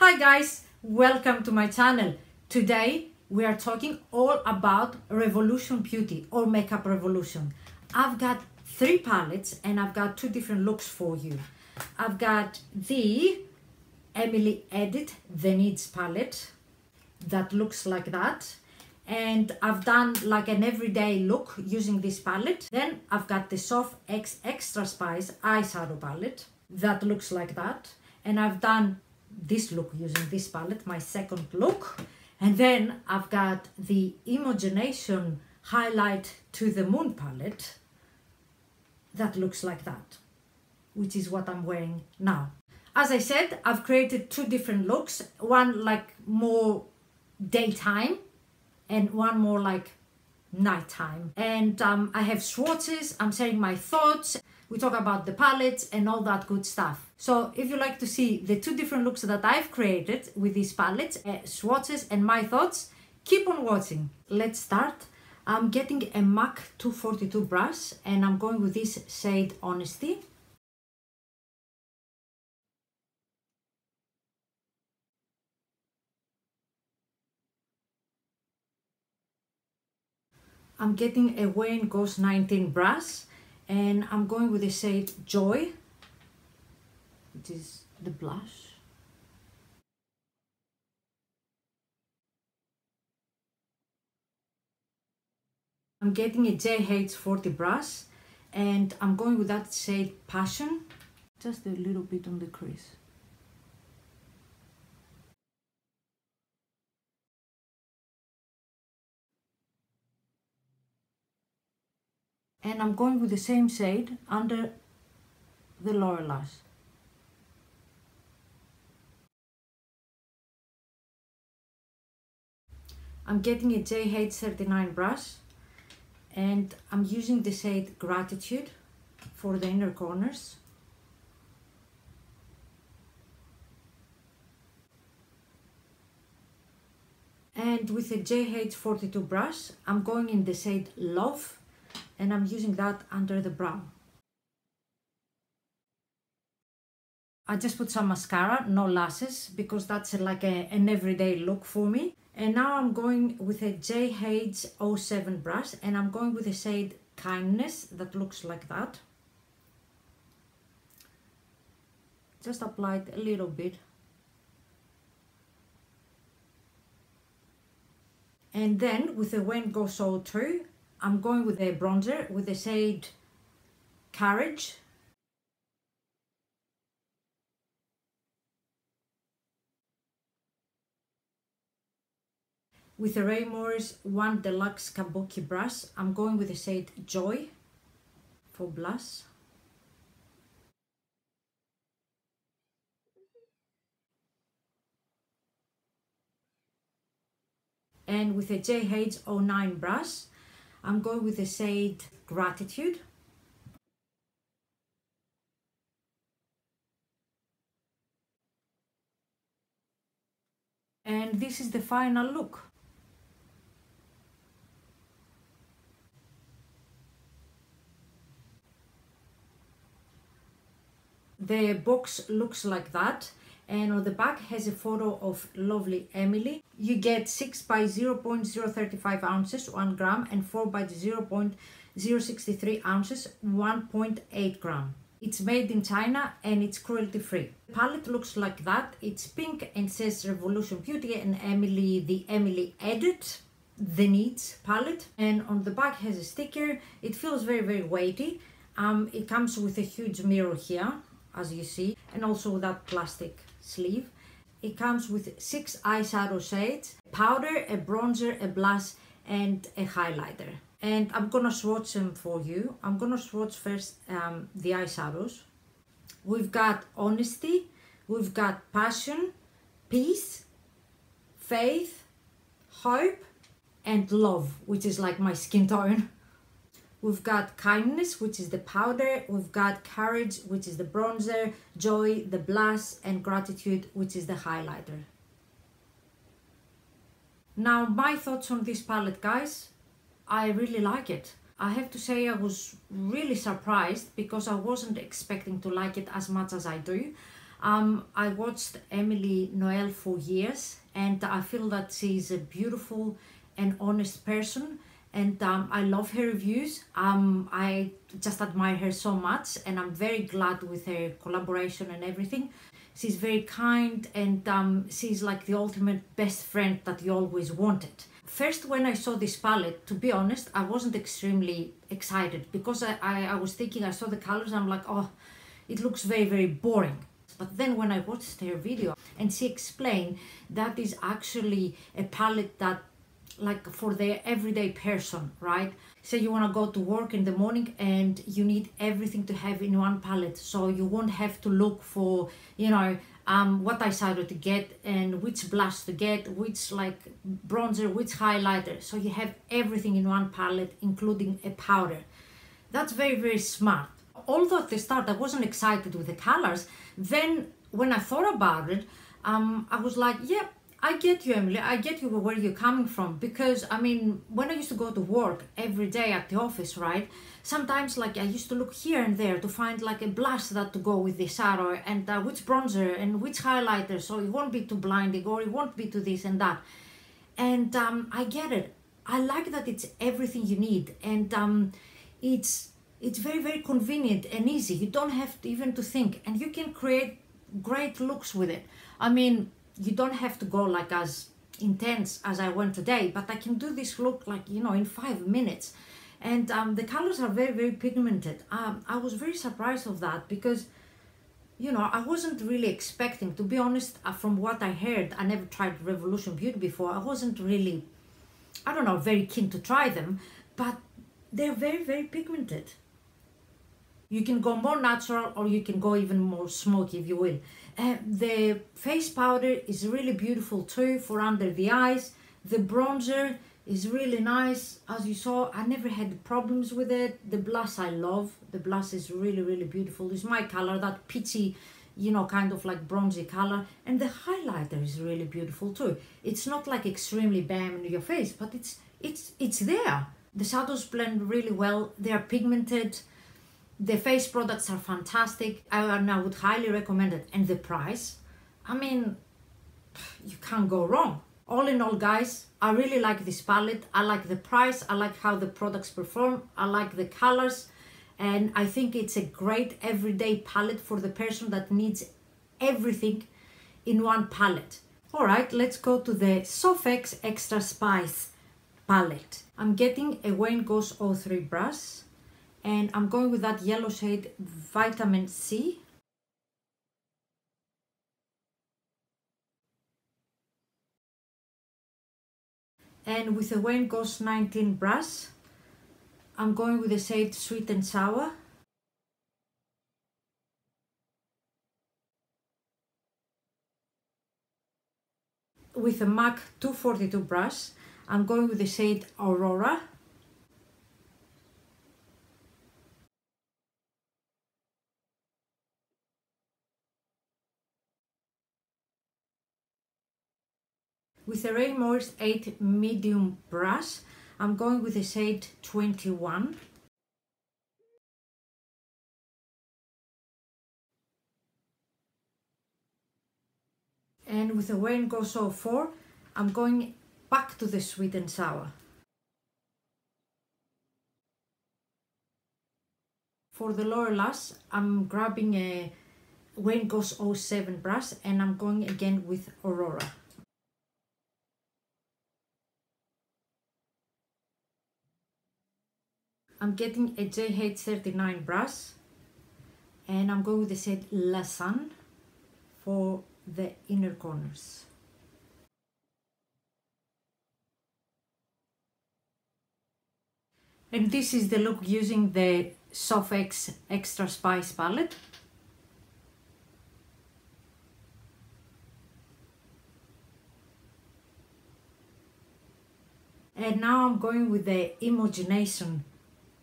Hi guys, welcome to my channel. Today we are talking all about Revolution Beauty or Makeup Revolution. I've got 3 palettes and I've got 2 different looks for you. I've got the Emily Edit The Needs palette that looks like that, and I've done like an everyday look using this palette. Then I've got the SophX Extra Spice eyeshadow palette that looks like that, and I've done this look using this palette, my second look. And then I've got the Imogenation Highlight to the Moon palette that looks like that, which is what I'm wearing now. As I said, I've created 2 different looks, one like more daytime and one more like nighttime. And I have swatches, I'm sharing my thoughts, we talk about the palettes and all that good stuff. So if you like to see the 2 different looks that I've created with these palettes, swatches and my thoughts, keep on watching. Let's start. I'm getting a MAC 242 brush and I'm going with this shade Honesty. I'm getting a Wayne Ghost 19 brush and I'm going with the shade Joy, which is the blush. I'm getting a JH40 brush and I'm going with that shade Passion, just a little bit on the crease. And I'm going with the same shade under the lower lash. I'm getting a JH39 brush and I'm using the shade Gratitude for the inner corners. And with a JH42 brush, I'm going in the shade Love and I'm using that under the brow. I just put some mascara, no lashes, because that's like an everyday look for me. And now I'm going with a JH07 brush and I'm going with the shade Kindness that looks like that. Just apply it a little bit. And then with the Wayne Ghost 02, I'm going with a bronzer with the shade Courage. With the Raymores One Deluxe Kabuki brush, I'm going with the shade Joy for blush. And with a JH09 brush, I'm going with the shade Gratitude. And this is the final look. The box looks like that, and on the back has a photo of lovely Emily. You get 6 by 0.035 ounces, 1 gram, and 4 by 0.063 ounces, 1.8 gram. It's made in China and it's cruelty free. The palette looks like that. It's pink and says Revolution Beauty and Emily, the Emily Edit The Needs palette. And on the back has a sticker. It feels very weighty. It comes with a huge mirror here, as you see, and also that plastic sleeve. It comes with 6 eyeshadow shades, powder, a bronzer, a blush, and a highlighter. And I'm gonna swatch them for you. I'm gonna swatch first the eyeshadows. We've got Honesty, we've got Passion, Peace, Faith, Hope, and Love, which is like my skin tone. We've got Kindness, which is the powder. We've got Courage, which is the bronzer. Joy, the blush. And Gratitude, which is the highlighter. Now, my thoughts on this palette, guys. I really like it. I have to say I was really surprised because I wasn't expecting to like it as much as I do. I watched Emily Noel for years, and I feel that she's a beautiful and honest person, and I love her reviews. I just admire her so much, and I'm very glad with her collaboration and everything. She's very kind, and she's like the ultimate best friend that you always wanted. First, when I saw this palette, to be honest, I wasn't extremely excited because I was thinking, I saw the colors, I'm like, oh, it looks very, very boring. But then when I watched her video and she explained that is actually a palette that like for the everyday person, right? Say you want to go to work in the morning and you need everything to have in one palette, so you won't have to look for, you know, what eyeshadow to get and which blush to get, which like bronzer, which highlighter. So you have everything in one palette, including a powder. That's very, very smart. Although at the start I wasn't excited with the colors, then when I thought about it, I was like, yeah, I get you, Emily. I get you where you're coming from, because I mean, when I used to go to work every day at the office, right? Sometimes like I used to look here and there to find like a blush that to go with the shadow, and which bronzer and which highlighter, so it won't be too blinding or it won't be too this and that. And I get it. I like that it's everything you need, and it's very, very convenient and easy. You don't have to even to think, and you can create great looks with it. I mean, you don't have to go like as intense as I went today, but I can do this look like, you know, in 5 minutes. And the colors are very, very pigmented. I was very surprised of that because, you know, I wasn't really expecting, to be honest, from what I heard. I never tried Revolution Beauty before. I wasn't really, I don't know, very keen to try them, but they're very, very pigmented. You can go more natural or you can go even more smoky if you will. The face powder is really beautiful too for under the eyes. The bronzer is really nice. As you saw, I never had problems with it. The blush I love. The blush is really, really beautiful. It's my color, that peachy, you know, kind of like bronzy color. And the highlighter is really beautiful too. It's not like extremely bam in your face, but it's there. The shadows blend really well. They are pigmented. The face products are fantastic. I would highly recommend it. And the price, I mean, you can't go wrong. All in all, guys, I really like this palette. I like the price. I like how the products perform. I like the colors. And I think it's a great everyday palette for the person that needs everything in one palette. All right, let's go to the SophX Extra Spice palette. I'm getting a Wayne Goss 03 brush. And I'm going with that yellow shade Vitamin C. And with the Wayne Goss 19 brush, I'm going with the shade Sweet and Sour. With the MAC 242 brush, I'm going with the shade Aurora. With the Rainforest 8 medium brush, I'm going with the shade 21. And with the Wayne Goss 04, I'm going back to the Sweet and Sour. For the lower lash, I'm grabbing a Wayne Goss 07 brush and I'm going again with Aurora. I'm getting a JH39 brush and I'm going with the shade La Sun for the inner corners. And this is the look using the SophX Extra Spice palette. And now I'm going with the Imogenation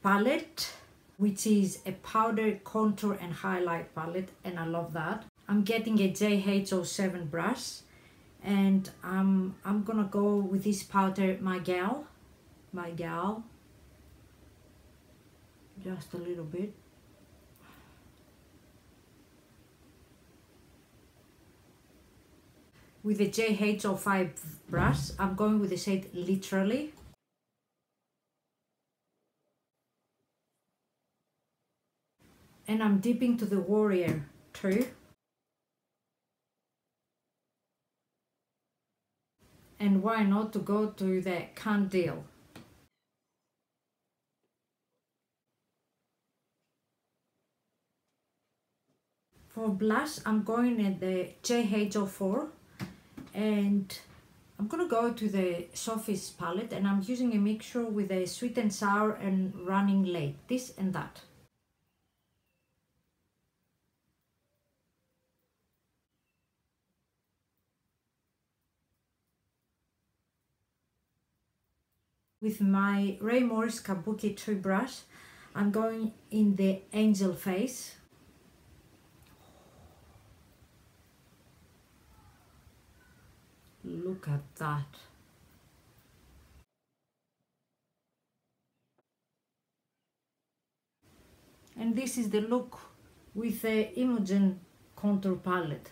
palette, which is a powder, contour and highlight palette, and I love that. I'm getting a JH07 brush and I'm gonna go with this powder, my gal, just a little bit. with the JH05 brush, I'm going with the shade Literally. And I'm dipping to the Warrior 2. And why not to go to the Candle. For blush, I'm going at the JH04, and I'm gonna go to the SophX palette, and I'm using a mixture with a Sweet and Sour and Running Late, this and that. With my Ray Morris Kabuki Tree brush, I'm going in the Angel Face. Look at that. And this is the look with the Imogen contour palette.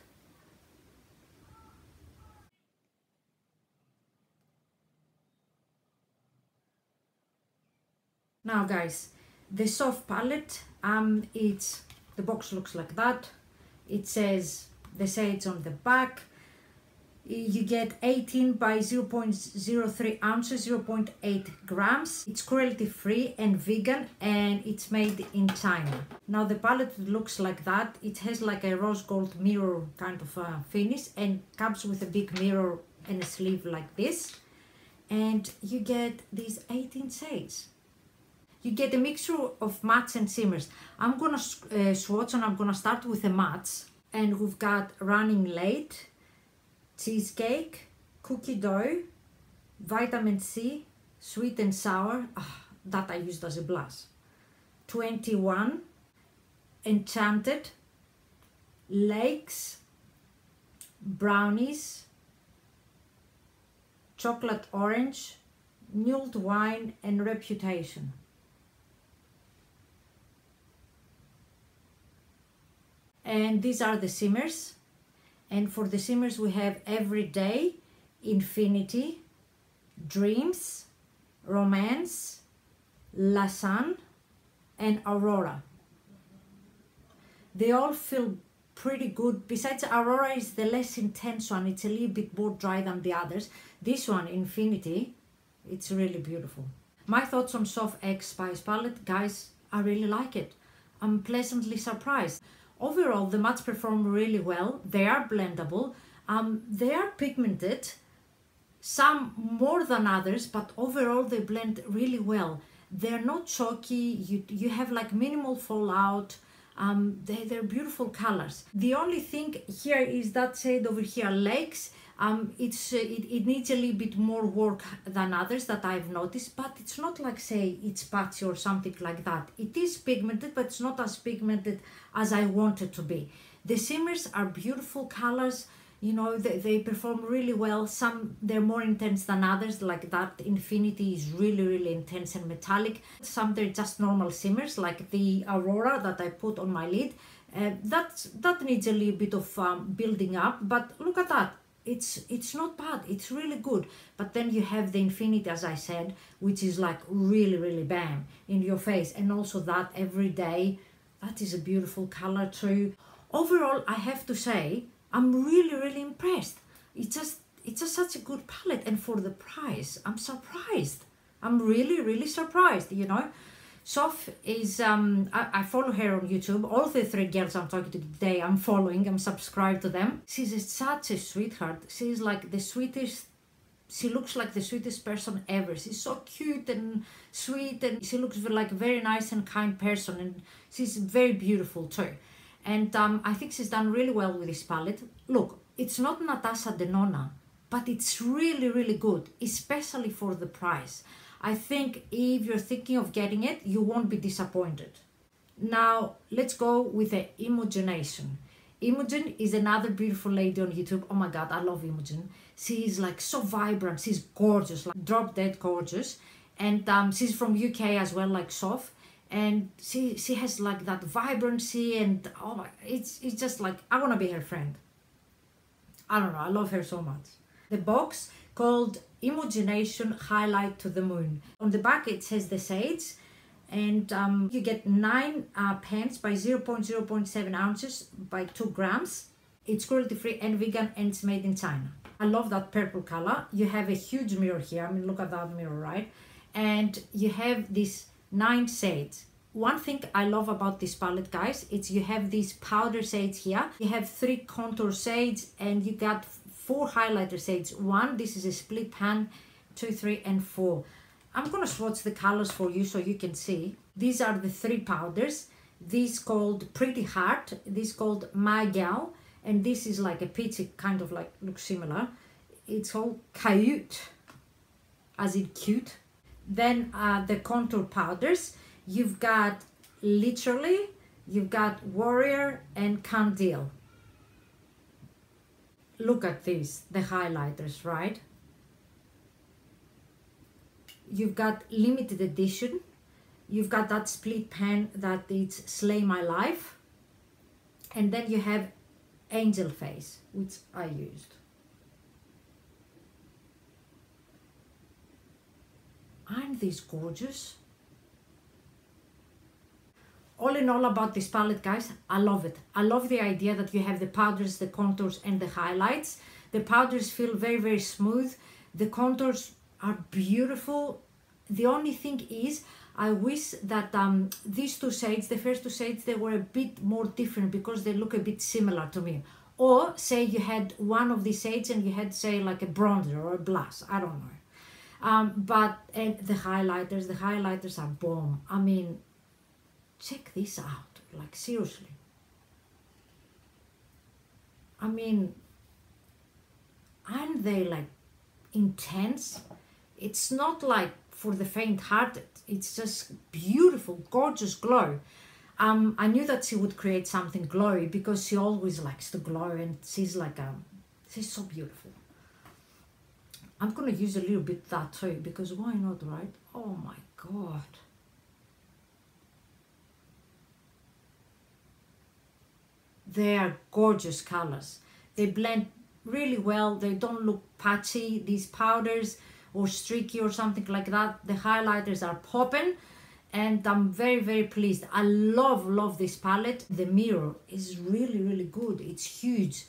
Now guys, the soft palette, the box looks like that. It says the shades on the back. You get 18 by 0.03 ounces, 0.8 grams. It's cruelty free and vegan, and it's made in China. Now the palette looks like that. It has like a rose gold mirror kind of finish, and comes with a big mirror and a sleeve like this. And you get these 18 shades. You get a mixture of mattes and shimmers. I'm gonna swatch, and I'm gonna start with the mattes. And we've got Running Late, Cheesecake, Cookie Dough, Vitamin C, Sweet and Sour, that I used as a blush, 21, Enchanted, Lakes, Brownies, Chocolate Orange, Mulled Wine, and Reputation. And these are the shimmers. And for the shimmers we have Everyday, Infinity, Dreams, Romance, La Sun, and Aurora. They all feel pretty good. Besides, Aurora is the less intense one. It's a little bit more dry than the others. This one, Infinity, it's really beautiful. My thoughts on SophX Spice palette, guys, I really like it. I'm pleasantly surprised. Overall, the mattes perform really well. They are blendable. They are pigmented, some more than others, but overall they blend really well. They're not chalky. You have like minimal fallout. They're beautiful colors. The only thing here is that shade over here, Lakes. It needs a little bit more work than others that I've noticed, but it's not like, say, it's patchy or something like that. It is pigmented, but it's not as pigmented as I want it to be. The shimmers are beautiful colors. You know, they perform really well. Some, they're more intense than others, like that Infinity is really, really intense and metallic. Some, they're just normal shimmers, like the Aurora that I put on my lid. That needs a little bit of building up, but look at that. It's not bad, it's really good. But then you have the Infinity, as I said, which is like really, really bam in your face. And also that Everyday, that is a beautiful color too. Overall, I have to say, I'm really, really impressed. It's just such a good palette, and for the price, I'm surprised. I'm really, really surprised, you know. Soph is, I follow her on YouTube. All the three girls I'm talking to today, I'm following, I'm subscribed to them. She's such a sweetheart. She's like the sweetest, she looks like the sweetest person ever. She's so cute and sweet, and she looks like a very nice and kind person, and she's very beautiful too. And I think she's done really well with this palette. Look, it's not Natasha Denona, but it's really, really good, especially for the price. I think if you're thinking of getting it, you won't be disappointed. Now, let's go with the Imogenation. Imogen is another beautiful lady on YouTube. Oh my God, I love Imogen. She is like so vibrant. She's gorgeous, like drop dead gorgeous. And she's from UK as well, like Soph. And she has like that vibrancy, and oh my, it's just like, I want to be her friend. I don't know, I love her so much. The box called Imogenation Highlight to the Moon. On the back it says the shades, and you get 9 pens by 0.7 ounces by 2 grams. It's cruelty free and vegan, and it's made in China. I love that purple color. You have a huge mirror here. I mean, look at that mirror, right? And you have these 9 shades. One thing I love about this palette, guys, it's you have these powder shades here. You have 3 contour shades, and you got 4 highlighter shades. 1, this is a split pan, 2, 3, and 4. I'm gonna swatch the colors for you so you can see. These are the 3 powders. This called Pretty Heart, this called My Gal, and this is like a peachy, kind of like, looks similar. It's called Cute, as in cute. Then the contour powders, you've got Literally, you've got Warrior, and Candile. Look at this, the highlighters, right? You've got limited edition. You've got that split pen that it's Slay My Life. And then you have Angel Face, which I used. Aren't these gorgeous? All in all about this palette, guys, I love it. I love the idea that you have the powders, the contours, and the highlights. The powders feel very, very smooth. The contours are beautiful. The only thing is, I wish that these 2 shades, the first 2 shades, they were a bit more different because they look a bit similar to me. Or say you had one of these shades and you had, say, like a bronzer or a blush, I don't know. And the highlighters are bomb. I mean, check this out, like seriously. I mean, aren't they like intense? It's not like for the faint-hearted. It's just beautiful, gorgeous glow. I knew that she would create something glowy because she always likes to glow, and she's so beautiful. I'm gonna use a little bit that too, because why not, right? Oh my God. They are gorgeous colors. They blend really well. They don't look patchy, these powders, or streaky or something like that. The highlighters are popping, and I'm very, very pleased. I love this palette. The mirror is really, really good. It's huge.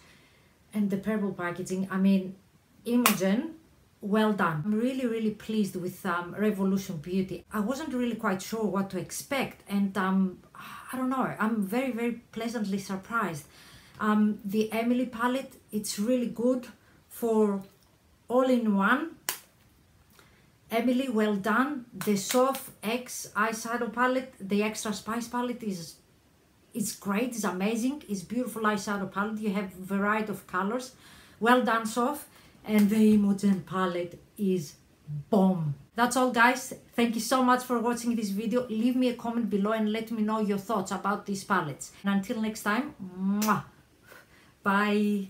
And the purple packaging, I mean, Imogen, well done. I'm really, really pleased with Revolution Beauty. I wasn't really quite sure what to expect, and I don't know, I'm very, very pleasantly surprised. The Emily palette, it's really good for all-in-one. Emily, well done. The SophX eyeshadow palette, the Extra Spice palette is great, it's amazing, it's beautiful eyeshadow palette. You have a variety of colors. Well done, Soph. And the Imogen palette is bomb. That's all, guys. Thank you so much for watching this video. Leave me a comment below and let me know your thoughts about these palettes. And until next time, mwah, bye.